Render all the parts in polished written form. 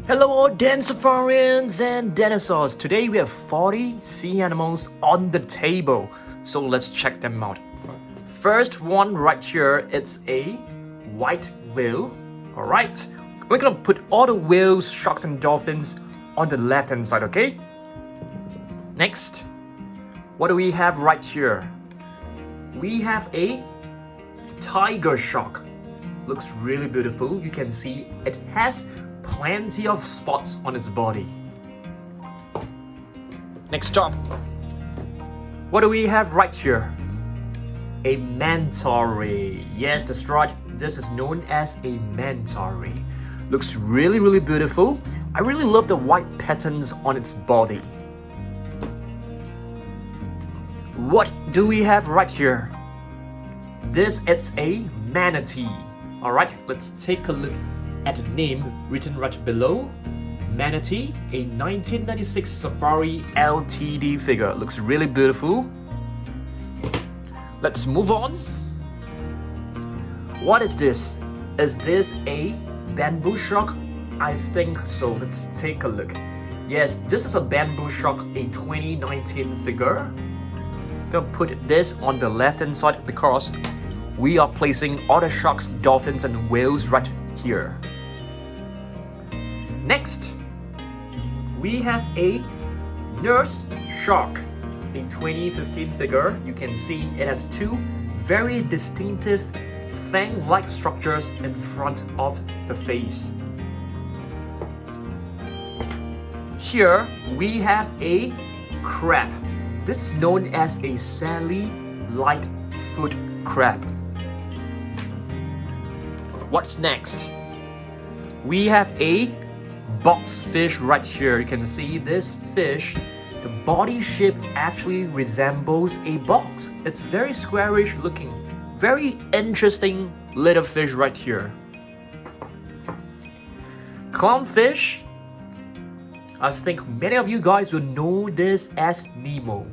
Hello all Densafarians and dinosaurs. Today we have 40 sea animals on the table. So let's check them out. First one right here, it's a white whale. Alright, we're gonna put all the whales, sharks and dolphins on the left hand side, okay? Next, what do we have right here? We have a tiger shark. Looks really beautiful. You can see it has plenty of spots on its body. Next up, what do we have right here? A manta ray. Yes, that's right. This is known as a manta ray. Looks really beautiful. I really love the white patterns on its body. What do we have right here? This is a manatee. Alright, let's take a look at the name written right below. Manatee, a 1996 Safari LTD figure. Looks really beautiful. Let's move on. What is this? Is this a bamboo shark? I think so. Let's take a look. Yes, this is a bamboo shark, a 2019 figure. I'm gonna put this on the left hand side because we are placing all the sharks, dolphins and whales right here. Next, we have a nurse shark, a 2015 figure. You can see it has two very distinctive fang-like structures in front of the face. Here we have a crab. This is known as a Sally Lightfoot crab. What's next? We have a boxfish right here. You can see this fish, the body shape actually resembles a box. It's very squarish looking. Very interesting little fish right here. Clownfish. I think many of you guys will know this as Nemo.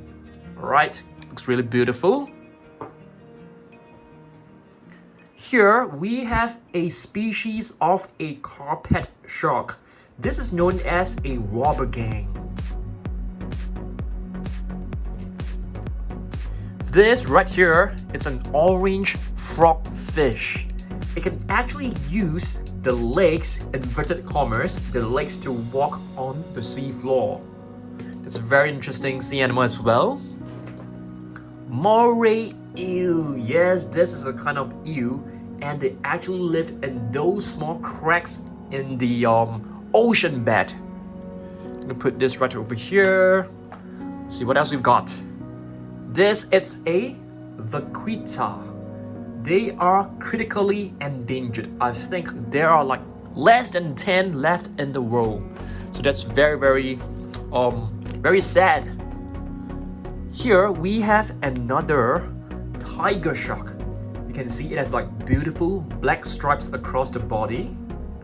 Alright, looks really beautiful. Here we have a species of a carpet shark. This is known as a robber gang. This right here, it's an orange frogfish. It can actually use the legs, inverted commas, the legs to walk on the sea floor. That's a very interesting sea animal as well. Moray eel. Yes, this is a kind of eel, and they actually live in those small cracks in the ocean bed. I'm gonna put this right over here. See what else we've got. This is a vaquita. They are critically endangered. I think there are like less than 10 left in the world. So that's very sad. Here we have another tiger shark. You can see it has like beautiful black stripes across the body.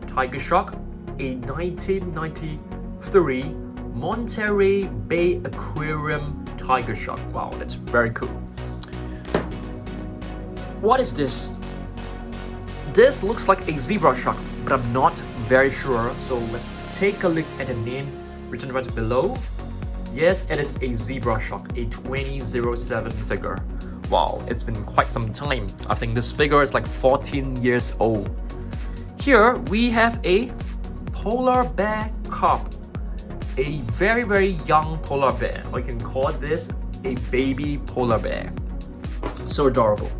Tiger shark, a 1993 Monterey Bay Aquarium tiger shark. Wow, that's very cool. What is this? This looks like a zebra shark, but I'm not very sure. So let's take a look at the name written right below. Yes, it is a zebra shark, a 2007 figure. Wow, it's been quite some time. I think this figure is like 14 years old. Here we have a polar bear cub. A very young polar bear. Or you can call this a baby polar bear. So adorable.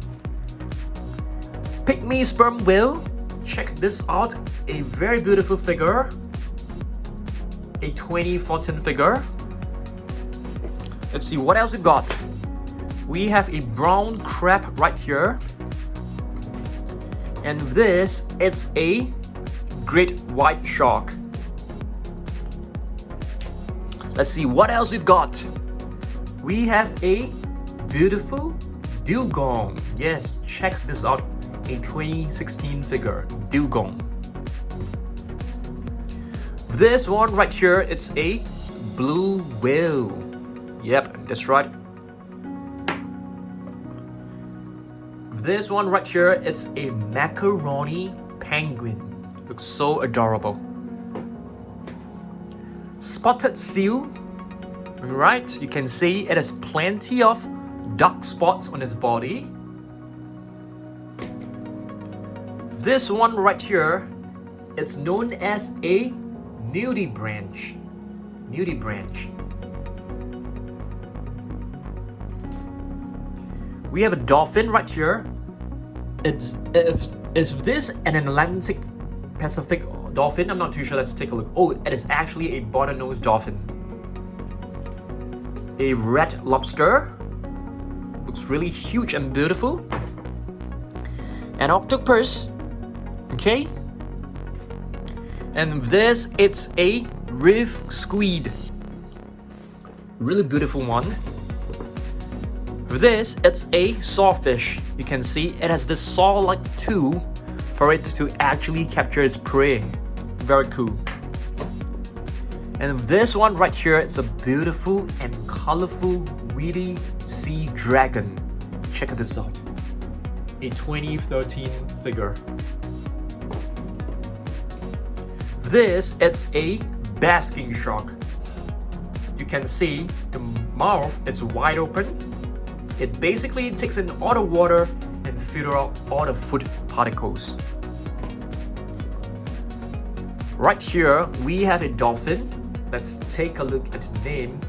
Pygmy sperm whale. Check this out. A very beautiful figure. A 2014 figure. Let's see what else we got. We have a brown crab right here. And this, it's a great white shark. Let's see what else we've got. We have a beautiful dugong. Yes, check this out. A 2016 figure, dugong. This one right here, it's a blue whale. Yep, that's right. This one right here, it's a macaroni penguin. Looks so adorable. spotted seal. Right, you can see it has plenty of dark spots on its body. This one right here, it's known as a nudibranch. Nudibranch. We have a dolphin right here. Is this an Atlantic Pacific dolphin? I'm not too sure. Let's take a look. Oh, it is actually a bottlenose dolphin. A red lobster. Looks really huge and beautiful. An octopus. Okay. And this, it's a reef squid. Really beautiful one. This, it's a sawfish. You can see it has this saw-like tool for it to actually capture its prey. Very cool. And this one right here, it's a beautiful and colorful weedy sea dragon. Check this out. A 2013 figure. This, it's a basking shark. You can see the mouth is wide open. It basically takes in all the water and filter out all the food particles. Right here, we have a dolphin. Let's take a look at the name.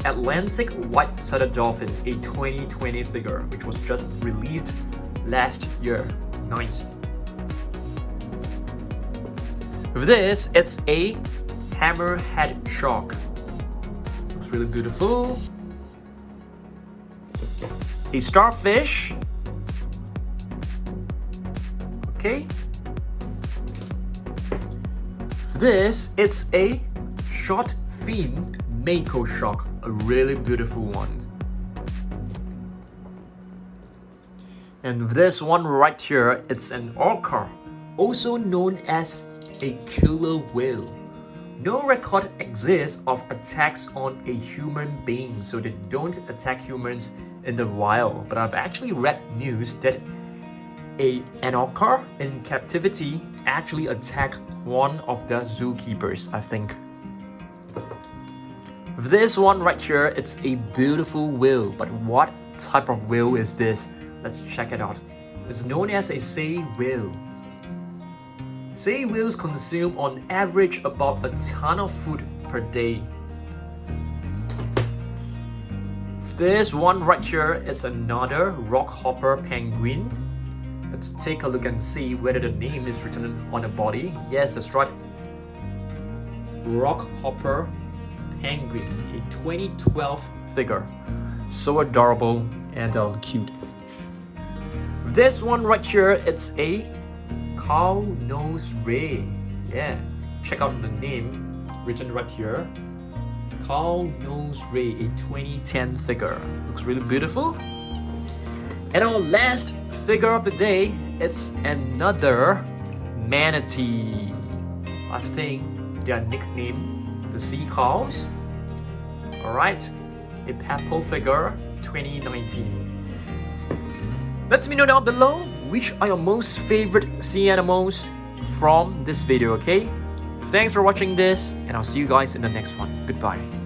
Atlantic White-Sided Dolphin, a 2020 figure, which was just released last year. Nice. With this, it's a hammerhead shark. Looks really beautiful. A starfish. Okay. This, it's a short fin mako shark, a really beautiful one. And this one right here, it's an orca, also known as a killer whale. No record exists of attacks on a human being, so they don't attack humans in the wild. But I've actually read news that an orca in captivity actually attacked one of the zookeepers, I think. This one right here, it's a beautiful whale, but what type of whale is this? Let's check it out. It's known as a sei whale. Sei whales consume on average about a ton of food per day. This one right here is another rockhopper penguin. Let's take a look and see whether the name is written on the body. Yes, that's right. Rockhopper penguin, a 2012 figure. So adorable and cute. This one right here, it's a cow-nosed ray. Yeah, check out the name written right here. Cow-nosed ray, a 2010 figure. Looks really beautiful. And our last figure of the day, it's another manatee. I think they are nicknamed the sea cows. Alright, a purple figure, 2019. Let me know down below which are your most favorite sea animals from this video, okay? Thanks for watching this, and I'll see you guys in the next one. Goodbye.